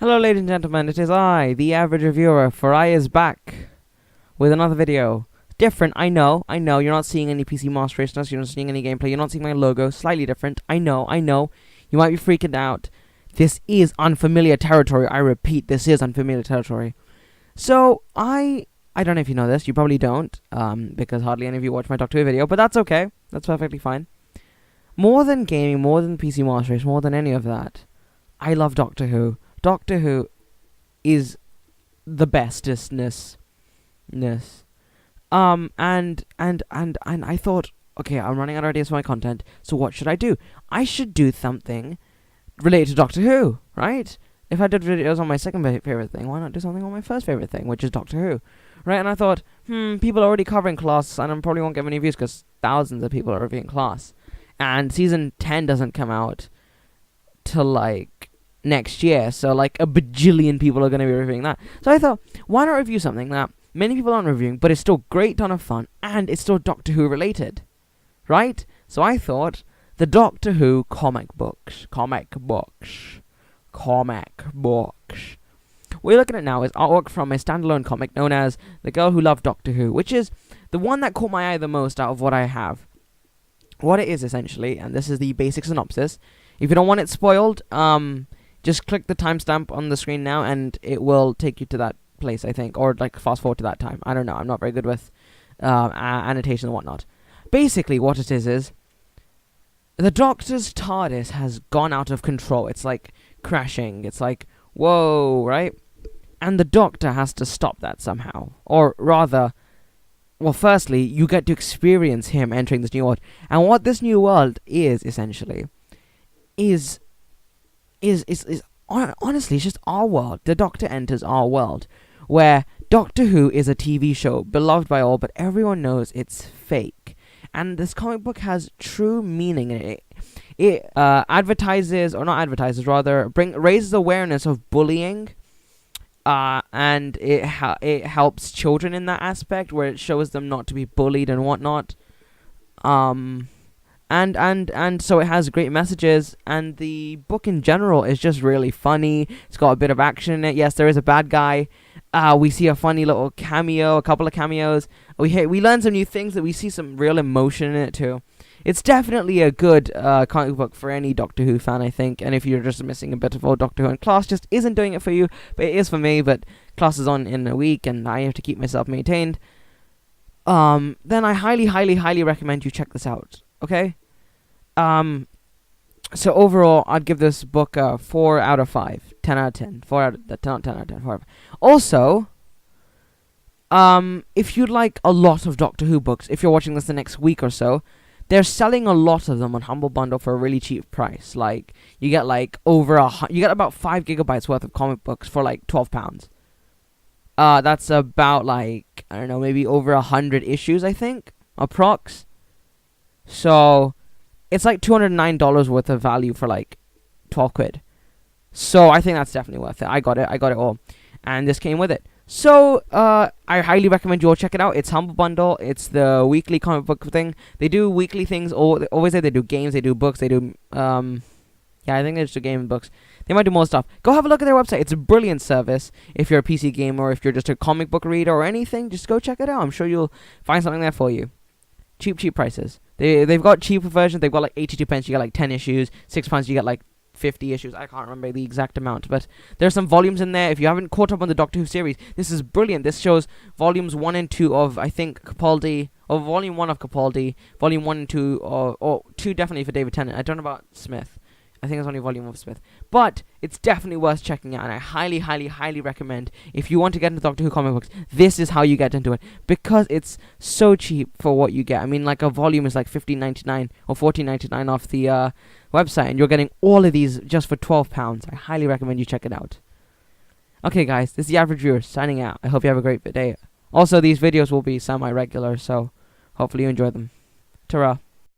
Hello ladies and gentlemen, it is I, the average reviewer, for I is back with another video. Different, I know, you're not seeing any PC Master Race, you're not seeing any gameplay, you're not seeing my logo, slightly different, I know, you might be freaking out. This is unfamiliar territory, I repeat, this is unfamiliar territory. So, I don't know if you know this, you probably don't, because hardly any of you watch my Doctor Who video, but that's okay, that's perfectly fine. More than gaming, more than PC Master Race, more than any of that, I love Doctor Who. Doctor Who is the bestestness. And I thought, okay, I'm running out of ideas for my content, so what should I do? I should do something related to Doctor Who, right? If I did videos on my second favorite thing, why not do something on my first favorite thing, which is Doctor Who? Right, and I thought, people are already covering Class, and I probably won't get many views because thousands of people are reviewing Class. And season 10 doesn't come out till, like, next year, so like a bajillion people are going to be reviewing that. So I thought, why not review something that many people aren't reviewing, but it's still great ton of fun, and it's still Doctor Who related, right? So I thought, the Doctor Who comic books. What you're looking at now is artwork from a standalone comic known as The Girl Who Loved Doctor Who, which is the one that caught my eye the most out of what I have. What it is essentially, and this is the basic synopsis. If you don't want it spoiled, just click the timestamp on the screen now, and it will take you to that place, I think. Or, like, fast forward to that time. I don't know. I'm not very good with annotation and whatnot. Basically, what it is the Doctor's TARDIS has gone out of control. It's, like, crashing. It's like, whoa, right? And the Doctor has to stop that somehow. Or, rather, well, firstly, you get to experience him entering this new world. And what this new world is, essentially, is honestly, it's just our world. The Doctor enters our world, where Doctor Who is a TV show, beloved by all, but everyone knows it's fake. And this comic book has true meaning in it. It advertises, or not advertises, rather, raises awareness of bullying, and it helps children in that aspect, where it shows them not to be bullied and whatnot. And so it has great messages, and the book in general is just really funny. It's got a bit of action in it. Yes, there is a bad guy. We see a funny little cameo, a couple of cameos. We learn some new things, that we see some real emotion in it too. It's definitely a good comic book for any Doctor Who fan, I think. And if you're just missing a bit of old Doctor Who, and Class just isn't doing it for you, but it is for me. But Class is on in a week, and I have to keep myself maintained. Then I highly recommend you check this out. Okay. So overall, I'd give this book a 4 out of 5. 10 out of 10. 4 out of 10, not 10 out of 10. 4 out of 5. Also, if you'd like a lot of Doctor Who books, if you're watching this the next week or so, they're selling a lot of them on Humble Bundle for a really cheap price. Like, you get like you get about 5 gigabytes worth of comic books for like £12. That's about like, I don't know, maybe over 100 issues, I think, approx. So it's like $209 worth of value for like 12 quid. So I think that's definitely worth it. I got it all. And this came with it. So I highly recommend you all check it out. It's Humble Bundle. It's the weekly comic book thing. They do weekly things. Always say they do games, they do books, they do yeah, I think they just do game and books. They might do more stuff. Go have a look at their website. It's a brilliant service. If you're a PC gamer, or if you're just a comic book reader or anything, just go check it out. I'm sure you'll find something there for you. Cheap prices. They've got cheaper versions. They've got like 82 pence. You get like 10 issues. £6 you get like 50 issues. I can't remember the exact amount, but there's some volumes in there. If you haven't caught up on the Doctor Who series, this is brilliant. This shows volumes 1 and 2 of, I think, Capaldi, or volume 1 of Capaldi, volume 1 and 2, or 2 definitely for David Tennant. I don't know about Smith. I think it's only volume of Smith. But it's definitely worth checking out, and I highly recommend, if you want to get into Doctor Who comic books, this is how you get into it, because it's so cheap for what you get. I mean, like, a volume is like $15.99 or $14.99 off the website, and you're getting all of these just for £12. I highly recommend you check it out. Okay, guys, this is the average viewer signing out. I hope you have a great day. Also, these videos will be semi-regular, so hopefully you enjoy them. Ta-ra.